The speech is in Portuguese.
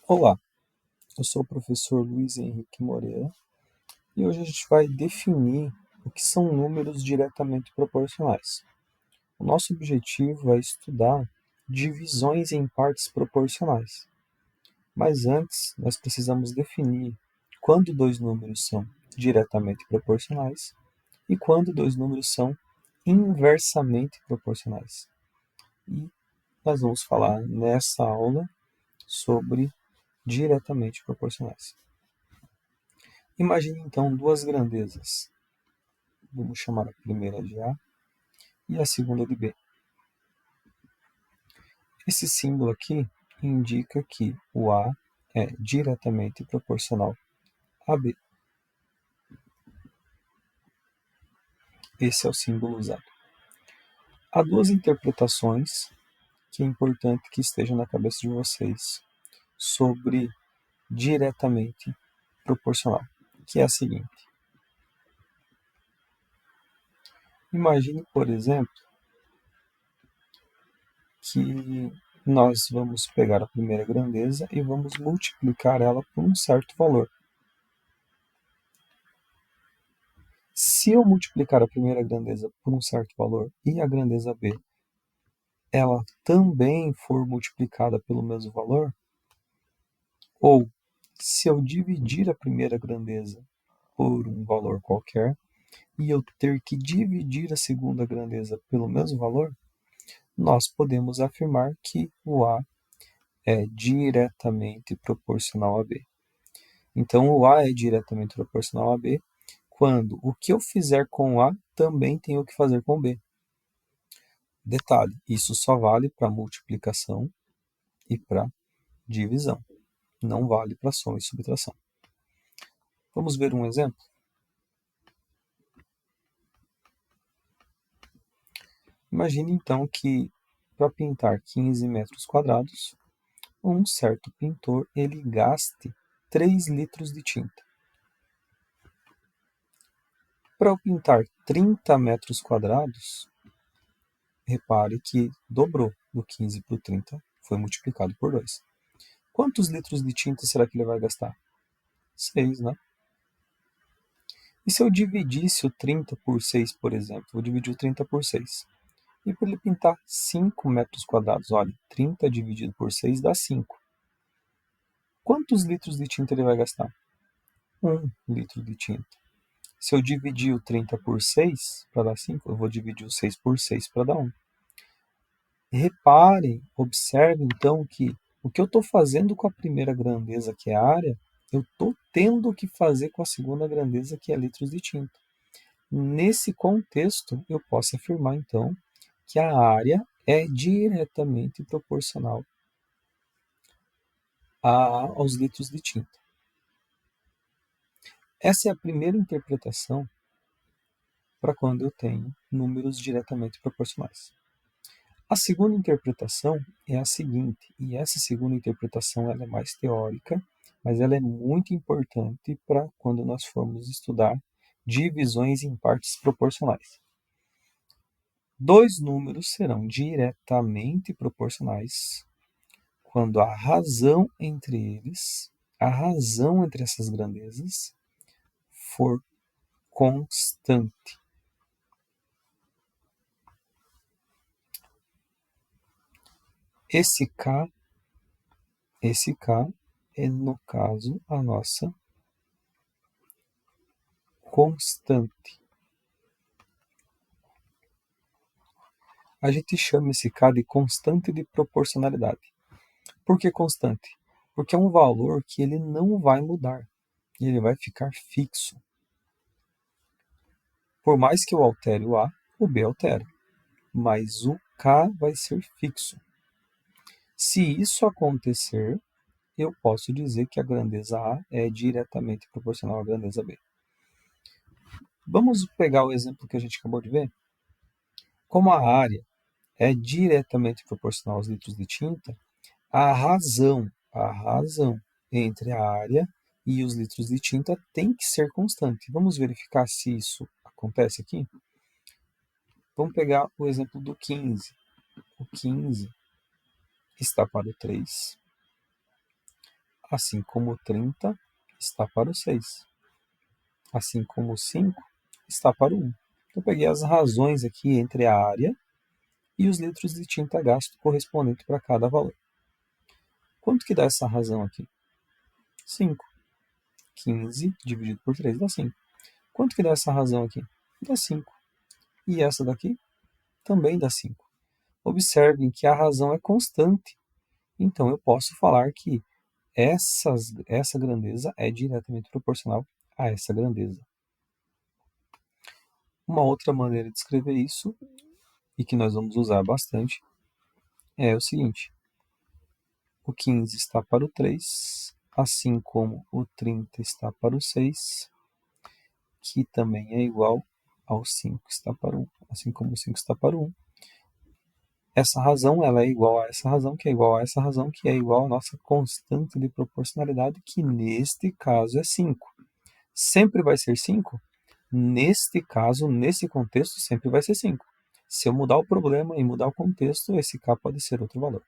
Olá, eu sou o professor Luiz Henrique Moreira e hoje a gente vai definir o que são números diretamente proporcionais. O nosso objetivo é estudar divisões em partes proporcionais, mas antes nós precisamos definir quando dois números são diretamente proporcionais e quando dois números são inversamente proporcionais. E nós vamos falar nessa aula sobre diretamente proporcionais. Imagine então duas grandezas. Vamos chamar a primeira de A e a segunda de B. Esse símbolo aqui indica que o A é diretamente proporcional a B. Esse é o símbolo usado. Há duas interpretações que é importante que estejam na cabeça de vocês sobre diretamente proporcional, que é a seguinte. Imagine, por exemplo, que nós vamos pegar a primeira grandeza e vamos multiplicar ela por um certo valor. Se eu multiplicar a primeira grandeza por um certo valor e a grandeza B ela também for multiplicada pelo mesmo valor, ou se eu dividir a primeira grandeza por um valor qualquer e eu ter que dividir a segunda grandeza pelo mesmo valor, nós podemos afirmar que o A é diretamente proporcional a B. Então, o A é diretamente proporcional a B quando o que eu fizer com A também tenho que fazer com B. Detalhe, isso só vale para multiplicação e para divisão. Não vale para soma e subtração. Vamos ver um exemplo? Imagine então que para pintar 15 metros quadrados, um certo pintor ele gaste 3 litros de tinta. Para eu pintar 30 metros quadrados, repare que dobrou do 15 para o 30, foi multiplicado por 2. Quantos litros de tinta será que ele vai gastar? 6, né? E se eu dividisse o 30 por 6, por exemplo? Vou dividir o 30 por 6. E para ele pintar 5 metros quadrados, olha, 30 dividido por 6 dá 5. Quantos litros de tinta ele vai gastar? 1 litro de tinta. Se eu dividir o 30 por 6 para dar 5, eu vou dividir o 6 por 6 para dar 1. Reparem, observem então que o que eu estou fazendo com a primeira grandeza, que é a área, eu estou tendo que fazer com a segunda grandeza, que é litros de tinta. Nesse contexto, eu posso afirmar então que a área é diretamente proporcional aos litros de tinta. Essa é a primeira interpretação para quando eu tenho números diretamente proporcionais. A segunda interpretação é a seguinte, e essa segunda interpretação ela é mais teórica, mas ela é muito importante para quando nós formos estudar divisões em partes proporcionais. Dois números serão diretamente proporcionais quando a razão entre eles, a razão entre essas grandezas, for constante. Esse K é, no caso, a nossa constante. A gente chama esse K de constante de proporcionalidade. Por que constante? Porque é um valor que ele não vai mudar, ele vai ficar fixo. Por mais que eu altere o A, o B altera, mas o K vai ser fixo. Se isso acontecer, eu posso dizer que a grandeza A é diretamente proporcional à grandeza B. Vamos pegar o exemplo que a gente acabou de ver? Como a área é diretamente proporcional aos litros de tinta, a razão entre a área e os litros de tinta tem que ser constante. Vamos verificar se isso acontece aqui? Vamos pegar o exemplo do 15. O 15 está para o 3. assim como o 30 está para o 6, assim como o 5 está para o 1. Eu peguei as razões aqui entre a área e os litros de tinta gasto correspondente para cada valor. Quanto que dá essa razão aqui? 5. 15 dividido por 3 dá 5. Quanto que dá essa razão aqui? Dá 5. E essa daqui? Também dá 5. Observem que a razão é constante. Então, eu posso falar que essa grandeza é diretamente proporcional a essa grandeza. Uma outra maneira de escrever isso, e que nós vamos usar bastante, é o seguinte. O 15 está para o 3, assim como o 30 está para o 6, que também é igual ao 5 está para o 1, assim como o 5 está para o 1. Essa razão ela é igual a essa razão, que é igual a essa razão, que é igual à nossa constante de proporcionalidade, que neste caso é 5. Sempre vai ser 5? Neste caso, nesse contexto, sempre vai ser 5. Se eu mudar o problema e mudar o contexto, esse K pode ser outro valor.